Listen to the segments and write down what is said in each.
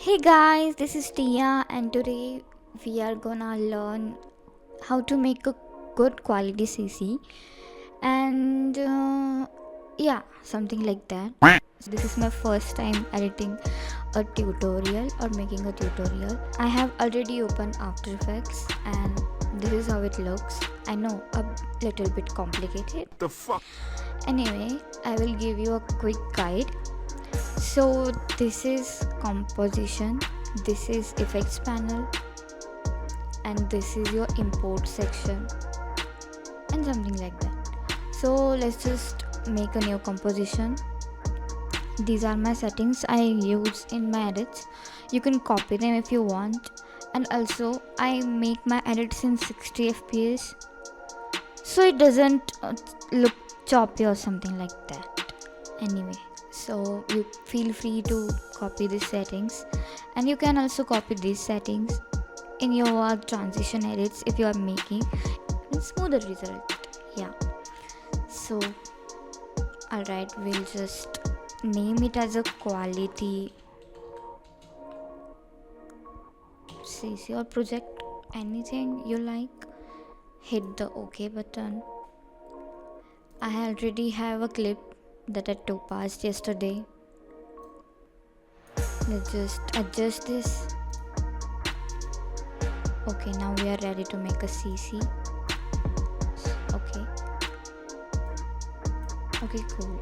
Hey guys, this is Tia, and today we are gonna learn how to make a good quality CC and yeah, something like that. So this is my first time editing a tutorial or making a tutorial. I have already opened After Effects and this is how it looks. I know, a little bit complicated. The fuck? Anyway, I will give you a quick guide. So this is composition, this is effects panel, and this is your import section and something like that. So let's just make a new composition. These are my settings I use in my edits. You can copy them if you want, and also I make my edits in 60 fps so it doesn't look choppy or something like that. Anyway, so you feel free to copy these settings, and you can also copy these settings in your transition edits if you are making a smoother result. Yeah, so alright, we'll just name it as a quality CC or project, anything you like. Hit the OK button. I already have a clip that I topazed yesterday. Let's just adjust this. Okay, now we are ready to make a CC. Okay, cool.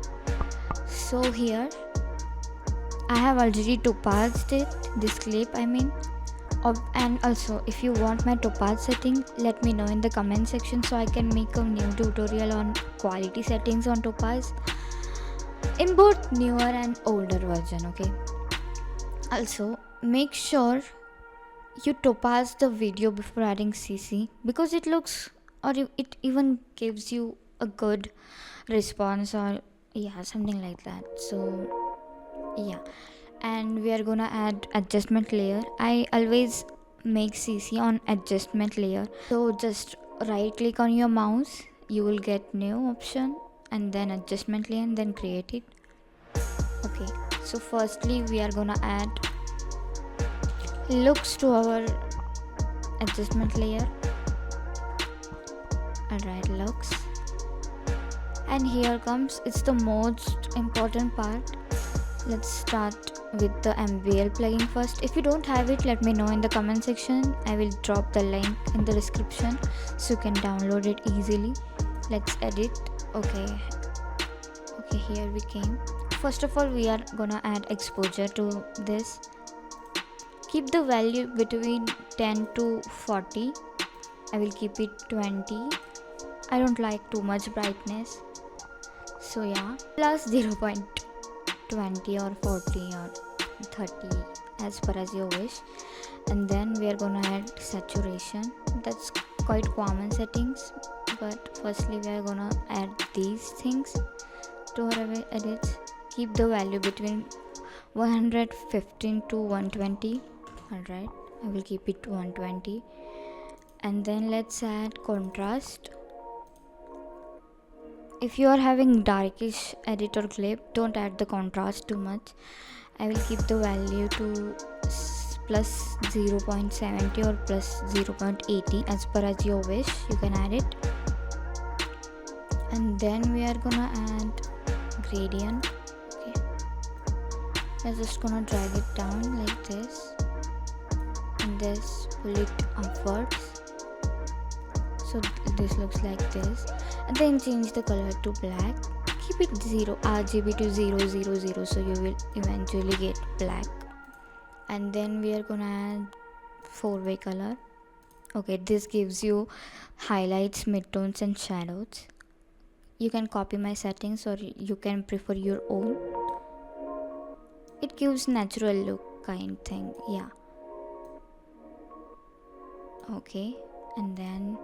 So here I have already topazed it, this clip I mean. And also, if you want my topaz setting, let me know in the comment section so I can make a new tutorial on quality settings on topaz in both newer and older version. Okay, also make sure you topaz the video before adding CC, because it looks, or it even gives you a good response, or yeah, something like that. So yeah, and we are gonna add adjustment layer. I always make CC on adjustment layer, so just right click on your mouse, you will get new option and then adjustment layer and then create it. Okay, so firstly we are gonna add looks to our adjustment layer. Alright, looks, and here comes, it's the most important part. Let's start with the MVL plugin first. If you don't have it, let me know in the comment section. I will drop the link in the description so you can download it easily. Let's edit. Okay, here we came. First of all, we are gonna add exposure to this. Keep the value between 10 to 40. I will keep it 20. I don't like too much brightness, so yeah, plus 0.20 or 40 or 30 as per as you wish. And then we are gonna add saturation. That's quite common settings, but firstly we are gonna add these things to our edits. Keep the value between 115 to 120. Alright, I will keep it 120. And then let's add contrast. If you are having darkish edit or clip, don't add the contrast too much. I will keep the value to plus 0.70 or plus 0.80 as per as your wish. You can add it. And then we are gonna add gradient. Okay, we're just gonna drag it down like this, and this pull it upwards, so this looks like this. And then change the color to black. Keep it 0 RGB to 000, so you will eventually get black. And then we are gonna add 4-way color. Okay, this gives you highlights, midtones and shadows. You can copy my settings or you can prefer your own. It gives natural look kind thing. Yeah, okay. And then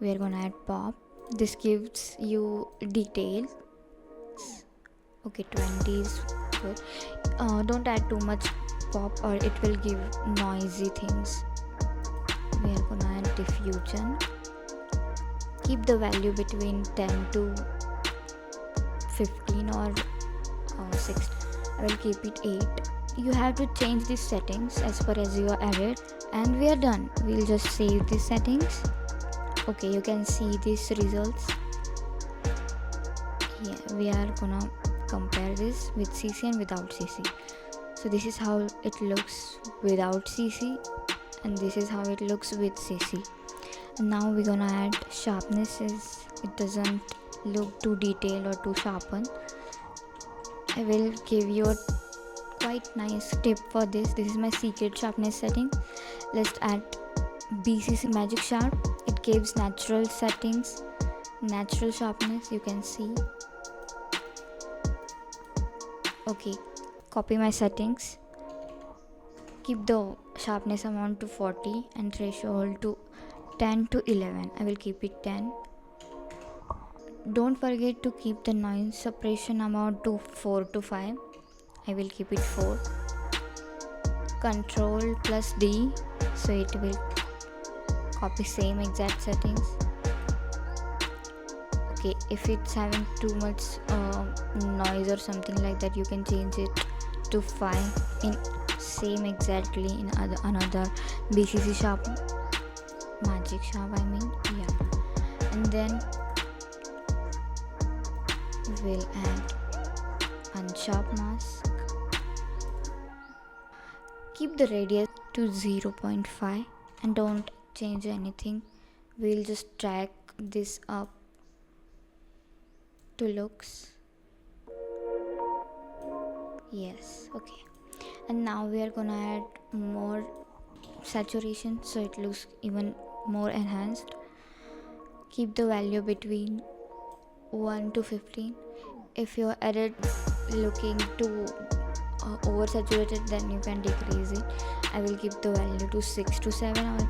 we are gonna add pop. This gives you details. Okay, 20 is good. Don't add too much pop or it will give noisy things. We are gonna add diffusion. Keep the value between 10 to 15 or 6. I will keep it 8. you have to change these settings as per as your edit, and we are done. We'll just save these settings. Okay, you can see these results. Yeah, we are gonna compare this with CC and without CC. So this is how it looks without CC, and this is how it looks with CC. And now we're gonna add sharpness, as it doesn't look too detailed or too sharpen. I will give you a quite nice tip for this. This is my secret sharpness setting. Let's add BCC Magic Sharp. It gives natural settings, natural sharpness, you can see. Okay, copy my settings. Keep the sharpness amount to 40 and threshold to 10 to 11. I will keep it 10. Don't forget to keep the noise suppression amount to 4 to 5. I will keep it 4. Control plus D, so it will copy same exact settings. Okay, if it's having too much noise or something like that, you can change it to 5 in same exactly in another BCC sharp, magic sharp I mean, yeah. And then we'll add unsharp mask. Keep the radius to 0.5 and don't change anything. We'll just drag this up to looks. Yes, okay. And now we are gonna add more saturation so it looks even more enhanced. Keep the value between 1 to 15. If your edit looking too oversaturated, then you can decrease it. I will keep the value to 6 to 7, or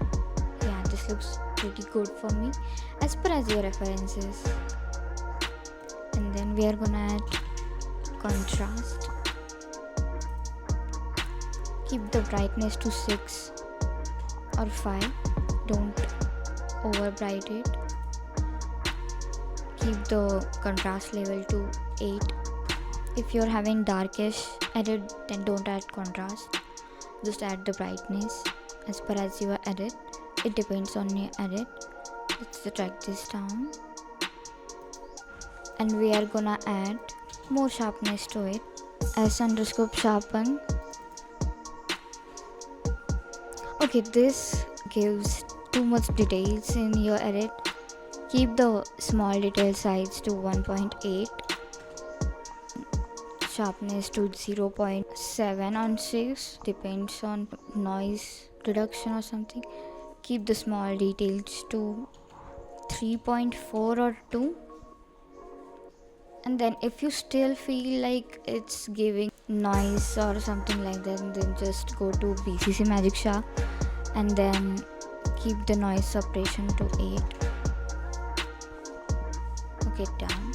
yeah, this looks pretty good for me as per as your references. And then we are gonna add contrast. Keep the brightness to 6 or 5. Don't over bright it. Keep the contrast level to 8. If you're having darkish edit, then don't add contrast. Just add the brightness as per as your edit. It depends on your edit. Let's drag this down. And we are gonna add more sharpness to it. S_sharpen. Okay, this gives too much details in your edit. Keep the small detail size to 1.8. Sharpness to 0.7 on 6. Depends on noise reduction or something. Keep the small details to 3.4 or 2. And then if you still feel like it's giving noise or something like that, then just go to BCC Magic Sharp and then keep the noise suppression to 8. Okay, done.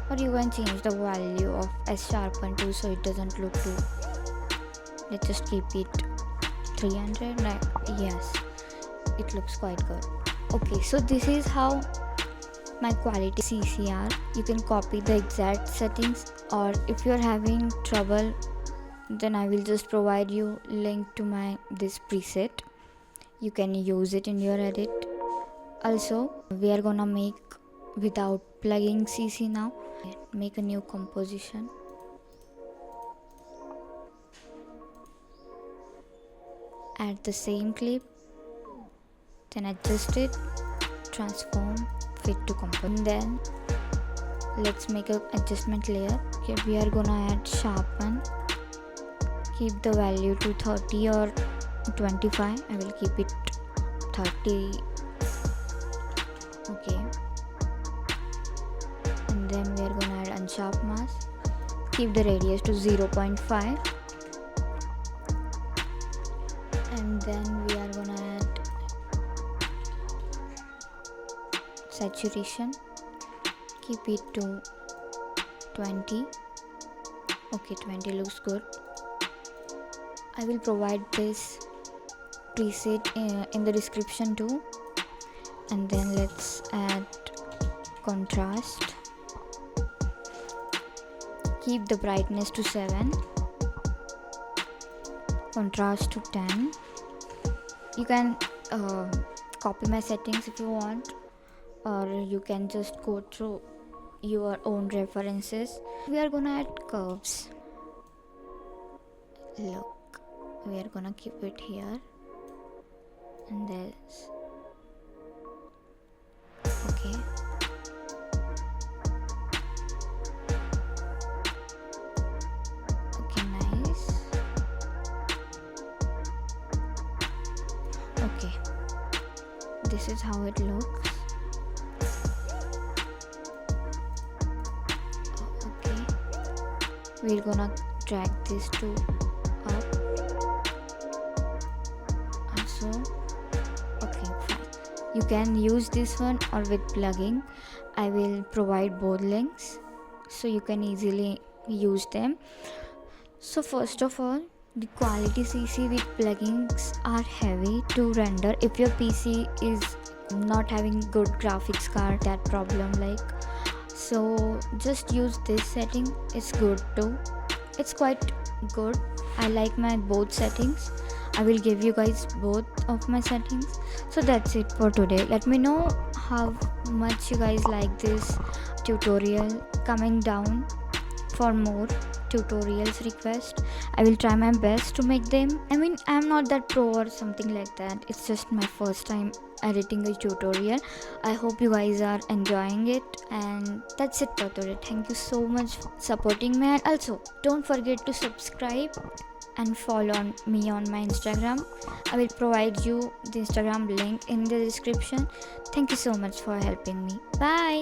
Or you can change the value of S_sharpen too, so it doesn't look too. Let's just keep it 300. Yes, it looks quite good. Okay, so this is how my quality CCR. You can copy the exact settings, or if you're having trouble, then I will just provide you link to my this preset. You can use it in your edit. Also, we are gonna make without plugging CC now. Make a new composition. Add the same clip, then adjust it, transform, fit to comp. And then let's make a adjustment layer. Okay, we are gonna add sharpen. Keep the value to 30 or 25. I will keep it 30. Okay. And then we are gonna add unsharp mask. Keep the radius to 0.5. And then we are gonna add saturation. Keep it to 20. Okay, 20 looks good. I will provide this preset in the description too. And then let's add contrast. Keep the brightness to 7. contrast to 10. You can copy my settings if you want, or you can just go through your own references. We are gonna add curves. Look, we are gonna keep it here and this. Okay. Okay, nice. Okay, this is how it looks. Okay, we're gonna drag these two up. So okay, fine. You can use this one or with plugin. I will provide both links so you can easily use them. So first of all, the quality CC with plugins are heavy to render. If your PC is not having good graphics card, that problem, like, so just use this setting. It's good too. It's quite good. I like my both settings. I will give you guys both of my settings. So that's it for today. Let me know how much you guys like this tutorial. Coming down for more tutorials request. I will try my best to make them. I mean, I'm not that pro or something like that. It's just my first time editing a tutorial. I hope you guys are enjoying it, and that's it for today. Thank you so much for supporting me, and also don't forget to subscribe and follow me on my Instagram. I will provide you the Instagram link in the description. Thank you so much for helping me. Bye.